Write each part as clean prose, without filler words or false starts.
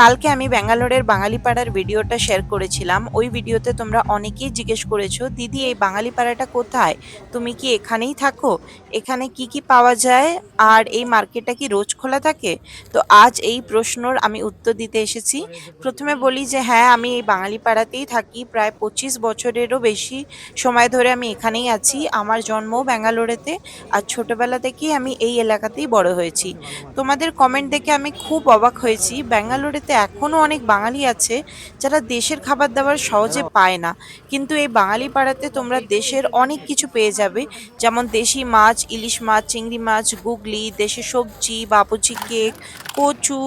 কালকে আমি ব্যাঙ্গালোরের বাঙালিপাড়ার ভিডিওটা শেয়ার করেছিলাম। ওই ভিডিওতে তোমরা অনেকেই জিজ্ঞেস করেছো, দিদি এই বাঙালিপাড়াটা কোথায়? তুমি কি এখানেই থাকো? এখানে কি কি পাওয়া যায়? আর এই মার্কেটটা কি রোজ খোলা থাকে? তো আজ এই প্রশ্নর আমি উত্তর দিতে এসেছি। প্রথমে বলি যে হ্যাঁ, আমি এই বাঙালিপাড়াতেই থাকি। প্রায় 25 বছরেরও বেশি সময় ধরে আমি এখানেই আছি। আমার জন্মও ব্যাঙ্গালোরেতে। আর ছোটবেলা থেকেই আমি এই এলাকাতেই বড় হয়েছি। তোমাদের কমেন্ট দেখে আমি খুব অবাক হয়েছি। ব্যাঙ্গালোরেতে এখনো অনেক বাঙালি আছে যারা দেশের খাবার দাবার সহজে পায় না, কিন্তু এই বাঙালি পাড়াতে তোমরা দেশের অনেক কিছু পেয়ে যাবে, যেমন দেশি মাছ, ইলিশ মাছ, চিংড়ি মাছ, গুগলি, দেশি সবজি, বাবুচি কেক, কচু,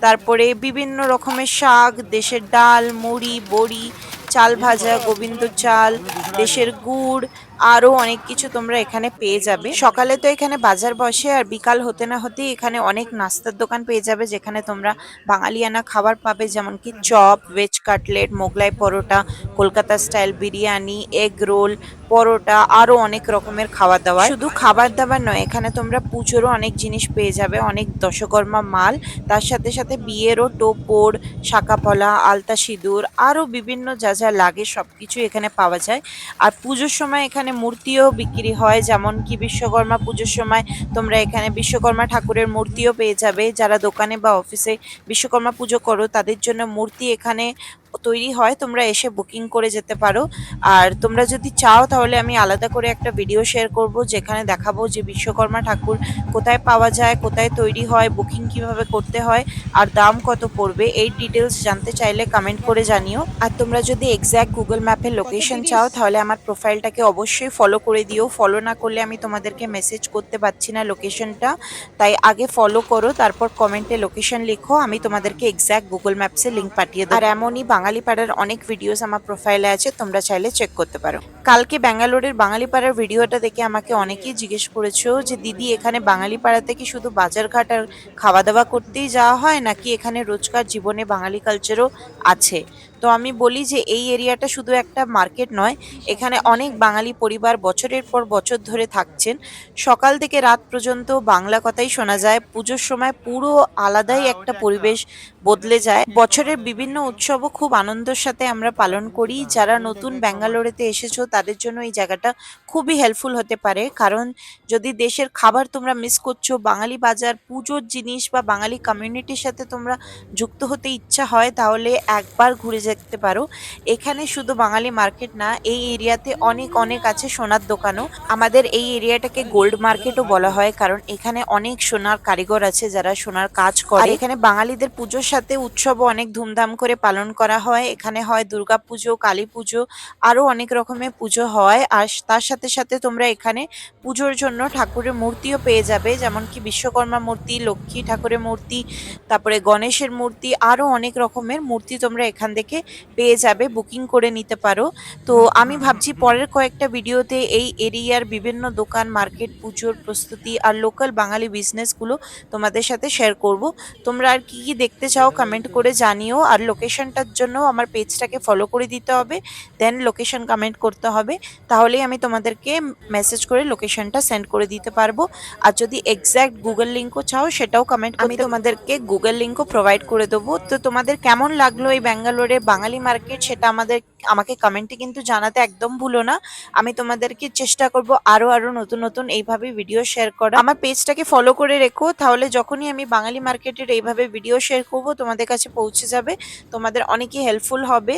তারপরে বিভিন্ন রকমের শাক, দেশের ডাল, মুড়ি, বড়ি, চাল ভাজা, গোবিন্দ চাল, দেশের গুড়, আরো অনেক কিছু তোমরা এখানে পেয়ে যাবে। সকালে তো এখানে বাজার বসে, আর বিকাল হতে না হতেই এখানে অনেক নাস্তার দোকান পেয়ে যাবে, যেখানে তোমরা বাঙালিয়ানা খাবার পাবে, যেমন কি chop, veg cutlet, Mughlai paratha, Kolkata style biryani, egg roll, paratha, আরো অনেক রকমের খাবার দাবার। শুধু খাবার দাবার নয়, এখানে তোমরা পুজোরও অনেক জিনিস পেয়ে যাবে, অনেক দশকর্মা মাল। তার সাথে সাথে বিয়েরও টোপর, শাঁকাপলা, আলতা সিঁদুর, আরো বিভিন্ন যা যা লাগে সবকিছু এখানে পাওয়া যায়। আর পুজোর সময় এখানে মূর্তিও বিক্রি হয়, যেমন কি বিশ্বকর্মা পুজোর সময় তোমরা এখানে বিশ্বকর্মা ঠাকুরের মূর্তিও পেয়ে যাবে। যারা দোকানে বা অফিসে বিশ্বকর্মা পুজো করো তাদের জন্য মূর্তি এখানে তৈরি হয়, তোমরা এসে বুকিং করে যেতে পারো। আর তোমরা যদি চাও তাহলে আমি আলাদা করে একটা ভিডিও শেয়ার করব, যেখানে দেখাবো যে বিশ্বকর্মা ঠাকুর কোথায় পাওয়া যায়, কোথায় তৈরি হয়, বুকিং কিভাবে করতে হয়, আর দাম কত পড়বে। এই ডিটেলস জানতে চাইলে কমেন্ট করে জানিও। আর তোমরা যদি এক্স্যাক্ট গুগল ম্যাপের লোকেশন চাও তাহলে আমার প্রোফাইলটাকে অবশ্যই ফলো করে দিও। ফলো না করলে আমি তোমাদেরকে মেসেজ করতে পারছি না লোকেশনটা, তাই আগে ফলো করো, তারপর কমেন্টে লোকেশন লিখো, আমি তোমাদেরকে এক্স্যাক্ট গুগল ম্যাপসের লিঙ্ক পাঠিয়ে দেবো। আর এমনই বাঙালিপাড়ার অনেক ভিডিওস আমার প্রোফাইলে আছে, তোমরা চাইলে চেক করতে পারো। কালকে ব্যাঙ্গালোরের বাঙালিপাড়ার ভিডিওটা দেখে আমাকে অনেকেই জিজ্ঞেস করেছো যে দিদি এখানে বাঙালিপাড়াতে কি শুধু বাজারঘাট আর খাওয়া দাওয়া করতেই যাওয়া হয়, নাকি এখানে রোজকার জীবনে বাঙালি কালচারও আছে? তো আমি বলি যে এই এরিয়াটা শুধু একটা মার্কেট নয়, এখানে অনেক বাঙালি পরিবার বছরের পর বছর ধরে থাকছেন। সকাল থেকে রাত পর্যন্ত বাংলা কথাই শোনা যায়। পুজোর সময় পুরো আলাদাই একটা পরিবেশ বদলে যায়। বছরের বিভিন্ন উৎসবও খুব আনন্দের সাথে আমরা পালন করি। যারা নতুন ব্যাঙ্গালোরেতে এসেছো তাদের জন্য এই জায়গাটা খুবই হেল্পফুল হতে পারে, কারণ যদি দেশের খাবার তোমরা মিস করছো, বাঙালি বাজার, পুজোর জিনিস বা বাঙালি কমিউনিটির সাথে তোমরা যুক্ত হতে ইচ্ছা হয়, তাহলে একবার ঘুরে দেখতে পারো। এখানে শুধু বাঙালি মার্কেট না, এই এরিয়াতে অনেক অনেক আছে সোনার দোকানও। আমাদের এই এরিয়াটাকে গোল্ড মার্কেটও বলা হয়, কারণ এখানে অনেক সোনার কারিগর আছে যারা সোনার কাজ করে। আর এখানে বাঙালিদের পুজোর সাথে উৎসবও অনেক ধুমধাম করে পালন করা হয়। এখানে হয় দুর্গা পুজো, কালী পুজো, আরো অনেক রকমের পুজো হয়। আর তার সাথে সাথে তোমরা এখানে পুজোর জন্য ঠাকুরের মূর্তিও পেয়ে যাবে, যেমন কি বিশ্বকর্মা মূর্তি, লক্ষ্মী ঠাকুরের মূর্তি, তারপরে গণেশের মূর্তি, আরো অনেক রকমের মূর্তি তোমরা এখান থেকে পেয়ে যাবে, বুকিং করে নিতে পারো। তো আমি ভাবছি পরের কয়েকটা ভিডিওতে এই এরিয়ার বিভিন্ন দোকান, মার্কেট, পুজোর প্রস্তুতি আর লোকাল বাঙালি বিজনেসগুলো তোমাদের সাথে শেয়ার করব। তোমরা আর কি কি দেখতে চাও কমেন্ট করে জানিও। আর লোকেশনটার জন্য আমার পেজটাকে ফলো করে দিতে হবে, দেন লোকেশন কমেন্ট করতে হবে, তাহলেই আমি তোমাদেরকে মেসেজ করে লোকেশনটা সেন্ড করে দিতে পারবো। আর যদি এক্স্যাক্ট গুগল লিঙ্কও চাও সেটাও কমেন্ট, আমি তোমাদেরকে গুগল লিঙ্কও প্রোভাইড করে দেবো। তো তোমাদের কেমন লাগলো এই ব্যাঙ্গালোরের বাঙালি মার্কেট, সেটা আমাকে কমেন্টে কিন্তু জানাতে একদম ভুলো না। আমি তোমাদেরকে চেষ্টা করব আরো আরো নতুন নতুন এইভাবে ভিডিও শেয়ার করা। আমার পেজটাকে ফলো করে রেখো, তাহলে যখনই আমি বাঙালি মার্কেটের এইভাবে ভিডিও শেয়ার করব তোমাদের কাছে পৌঁছে যাবে, তোমাদের অনেকই হেল্পফুল হবে।